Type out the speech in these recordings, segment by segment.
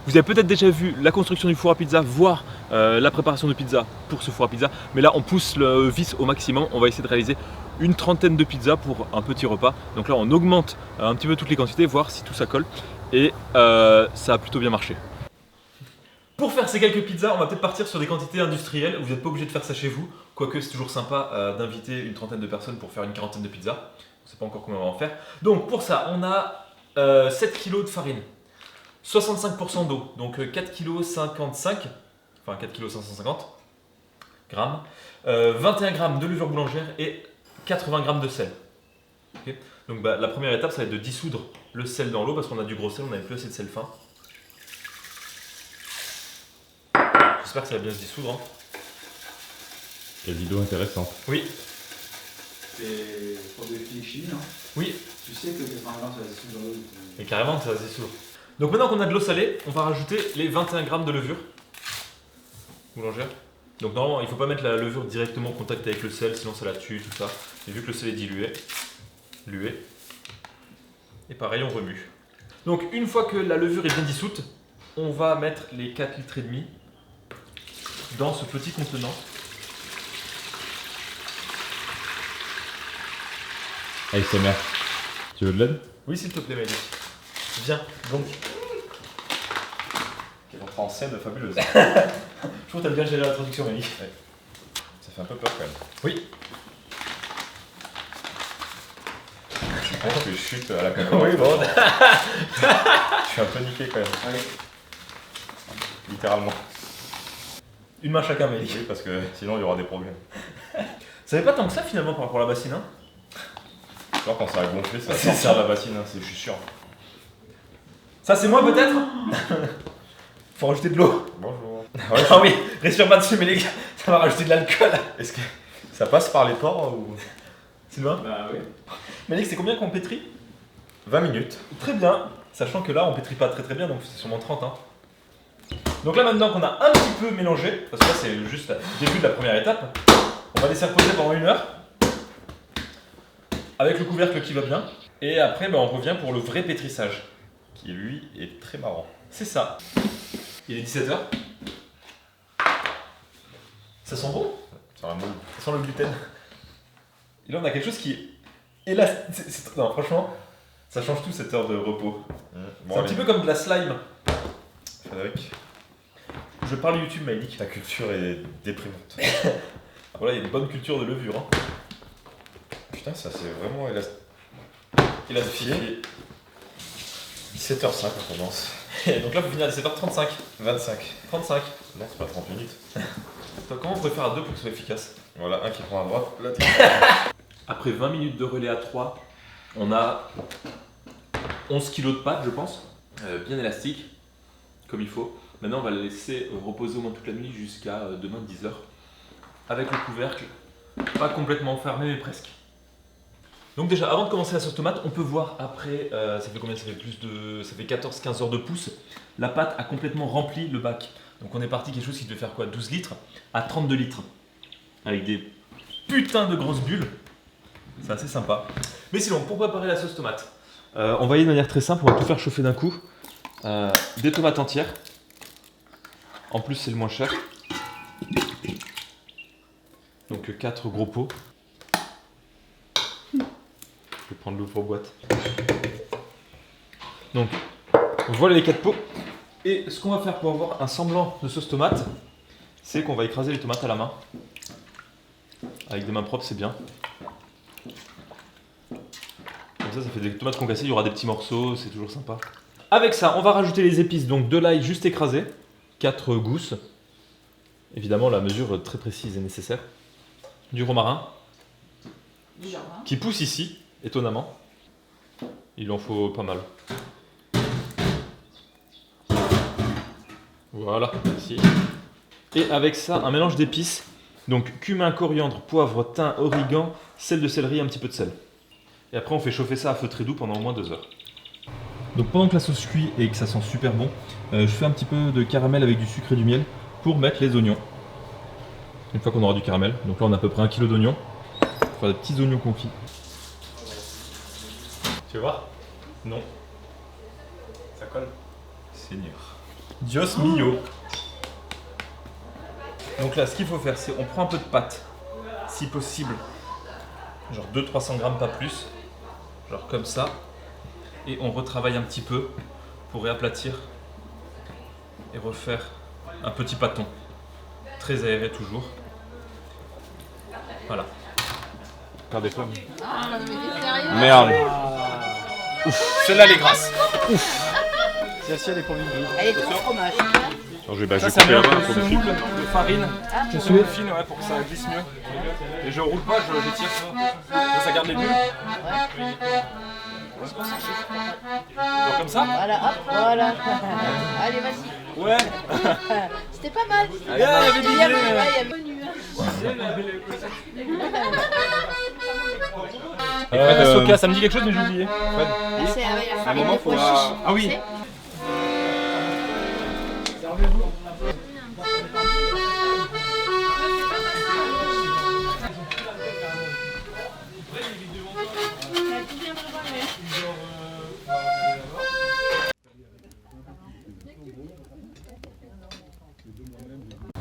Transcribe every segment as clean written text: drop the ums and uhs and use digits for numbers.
Vous avez peut-être déjà vu la construction du four à pizza, voire la préparation de pizza pour ce four à pizza. Mais là, on pousse le vis au maximum. On va essayer de réaliser une trentaine de pizzas pour un petit repas. Donc là, on augmente un petit peu toutes les quantités, voir si tout ça colle. Et ça a plutôt bien marché. Pour faire ces quelques pizzas, on va peut-être partir sur des quantités industrielles. Vous n'êtes pas obligé de faire ça chez vous. Quoique c'est toujours sympa d'inviter une trentaine de personnes pour faire une quarantaine de pizzas. On ne sait pas encore combien on va en faire. Donc pour ça, on a 7 kg de farine, 65% d'eau, donc 4 kg 55, enfin 4 kg 550 grammes, 21 g de levure boulangère et 80 g de sel. Okay. Donc la première étape, ça va être de dissoudre le sel dans l'eau parce qu'on a du gros sel, on n'avait plus assez de sel fin. J'espère que ça va bien se dissoudre. Hein. Quelle vidéo intéressante. Oui. C'est pour des filles chimiques, hein. Oui. Tu sais que 80 g ça va se dissoudre dans l'eau. Et carrément, ça va se dissoudre. Donc maintenant qu'on a de l'eau salée, on va rajouter les 21 g de levure boulangère. Donc normalement, il ne faut pas mettre la levure directement en contact avec le sel, sinon ça la tue, tout ça. Et vu que le sel est dilué, et pareil, on remue. Donc une fois que la levure est bien dissoute, on va mettre les 4,5 litres dans ce petit contenant. ASMR. Tu veux de l'aide? Oui, s'il te plaît, Maëlys. Viens, donc. Quelle entrée en scène fabuleuse. Je trouve que t'as bien géré la traduction, Maëlys. Ouais. Ça fait un peu peur quand même. Oui. Je pense que je chute à la caméra. Oui, bon. Je suis un peu niqué quand même. Allez. Littéralement. Une main chacun, Maëlys. Oui, parce que sinon il y aura des problèmes. Ça n'est pas tant que ça finalement par rapport à la bassine, hein. Alors quand ça va gonfler, ça va C'est sortir ça. de la bassine, hein, je suis sûr. Ça c'est moi peut-être. Faut rajouter de l'eau. Bonjour. Ah oui, respire pas dessus, Maëlys, ça va rajouter de l'alcool. Est-ce que ça passe par les pores ou... Sylvain, Bah oui. Maëlys, c'est combien qu'on pétrit? 20 minutes. Très bien, sachant que là on pétrit pas très bien, donc c'est sûrement 30. Hein. Donc là maintenant qu'on a un petit peu mélangé, parce que là c'est juste le début de la première étape, on va laisser reposer pendant 1 heure, avec le couvercle qui va bien, et après on revient pour le vrai pétrissage. Qui lui est très marrant. C'est ça. Il est 17h. Ça sent bon? C'est un moule. Ça sent le gluten. Et là on a quelque chose qui est élastique. Non franchement, ça change tout cette heure de repos. Bon, C'est un petit peu comme de la slime. Frédéric, Je parle YouTube, Maëlys. ta culture est déprimante. Voilà, il y a une bonne culture de levure. Hein. Putain, ça c'est vraiment Élastifié. 17h05 on commence. Et donc là, vous finir à 17h35. 25. 35. Non, c'est pas 30 minutes. Donc, comment on pourrait faire à deux pour que ce soit efficace? Voilà, un qui prend à droite, l'autre. Après 20 minutes de relais à 3, on a 11 kg de pâte, je pense. Bien élastique, comme il faut. Maintenant, on va le laisser reposer au moins toute la nuit jusqu'à demain 10h. Avec le couvercle, pas complètement fermé, mais presque. Donc déjà, avant de commencer la sauce tomate, on peut voir après, ça fait combien? Ça fait 14-15 heures de pouce. La pâte a complètement rempli le bac. Donc on est parti quelque chose qui devait faire quoi? 12 litres à 32 litres. Avec des putains de grosses bulles. C'est assez sympa. Mais sinon, pour préparer la sauce tomate, on va y aller de manière très simple, on va tout faire chauffer d'un coup. Des tomates entières. En plus, c'est le moins cher. Donc 4 gros pots. Je vais prendre l'ouvre boîte. Donc, voilà les 4 pots. Et ce qu'on va faire pour avoir un semblant de sauce tomate, c'est qu'on va écraser les tomates à la main. Avec des mains propres, c'est bien. Comme ça fait des tomates concassées, il y aura des petits morceaux, c'est toujours sympa. Avec ça, on va rajouter les épices, donc de l'ail juste écrasé, 4 gousses. Évidemment, la mesure très précise est nécessaire. Du romarin, Du jardin. qui pousse ici, étonnamment. Il en faut pas mal. Voilà, merci. Et avec ça, un mélange d'épices. Donc cumin, coriandre, poivre, thym, origan, sel de céleri, un petit peu de sel. Et après, on fait chauffer ça à feu très doux pendant au moins 2 heures. Donc pendant que la sauce cuit et que ça sent super bon, je fais un petit peu de caramel avec du sucre et du miel pour mettre les oignons. Une fois qu'on aura du caramel. Donc là, on a à peu près 1 kg d'oignons. On va faire des petits oignons confits. Tu veux voir? Non. Ça colle. Seigneur. Dios mio. Donc là, ce qu'il faut faire, c'est on prend un peu de pâte, si possible, genre 200-300 grammes, pas plus, genre comme ça, et on retravaille un petit peu pour réaplatir et refaire un petit pâton, très aéré toujours. Voilà. Faire des flammes. Ah, mais t'es sérieux? Merde. Celle-là, elle est grasse. Celle-ci, elle est pour Vivi. Elle est trop fromage. Alors, je vais Ça, couper c'est un là-bas. mélange de semoule, de farine. Je Je suis. fine, ouais, pour que ça glisse mieux. Et je roule pas, je tire ça garde les bulles. Genre comme ça. Voilà, hop, voilà. Allez, vas-y. Ouais. C'était pas mal. il y avait des Il y avait- idées. ouais, il y avait- La soca, ça me dit quelque chose, mais j'ai oublié. C'est la un farine moment, de pois faut chiches. Ah oui. Tu sais.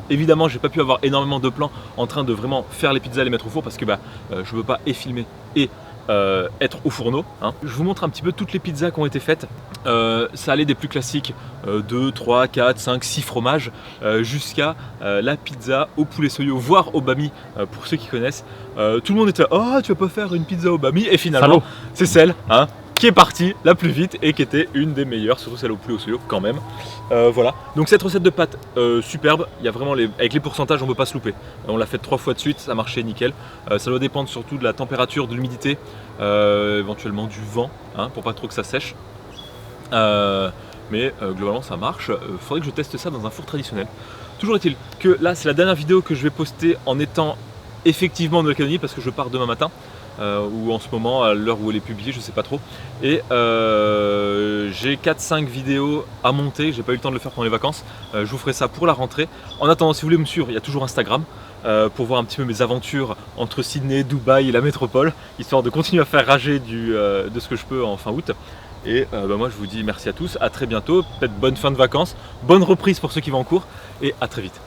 Évidemment, j'ai pas pu avoir énormément de plans en train de vraiment faire les pizzas et les mettre au four parce que je veux pas et filmer et être au fourneau. Hein. Je vous montre un petit peu toutes les pizzas qui ont été faites. Ça allait des plus classiques, 2, 3, 4, 5, 6 fromages, jusqu'à la pizza au poulet soyo, voire au bami, pour ceux qui connaissent. Tout le monde était là, oh tu vas pas faire une pizza au bami, et finalement c'est celle qui est partie la plus vite et qui était une des meilleures, surtout celle au poulet au soyo quand même. Voilà, donc cette recette de pâtes superbe, il y a vraiment avec les pourcentages on ne peut pas se louper. On l'a fait 3 fois de suite, ça marchait nickel. Ça doit dépendre surtout de la température, de l'humidité, éventuellement du vent, pour pas trop que ça sèche. Mais globalement ça marche. Faudrait que je teste ça dans un four traditionnel. Toujours est-il que là c'est la dernière vidéo que je vais poster en étant effectivement en Nouvelle-Calédonie parce que je pars demain matin. Ou en ce moment à l'heure où elle est publiée, je sais pas trop. Et j'ai 4-5 vidéos à monter, j'ai pas eu le temps de le faire pendant les vacances. Je vous ferai ça pour la rentrée. En attendant, si vous voulez me suivre, il y a toujours Instagram pour voir un petit peu mes aventures entre Sydney, Dubaï et la métropole, histoire de continuer à faire rager de ce que je peux en fin août. Et moi je vous dis merci à tous, à très bientôt, peut-être bonne fin de vacances, bonne reprise pour ceux qui vont en cours et à très vite.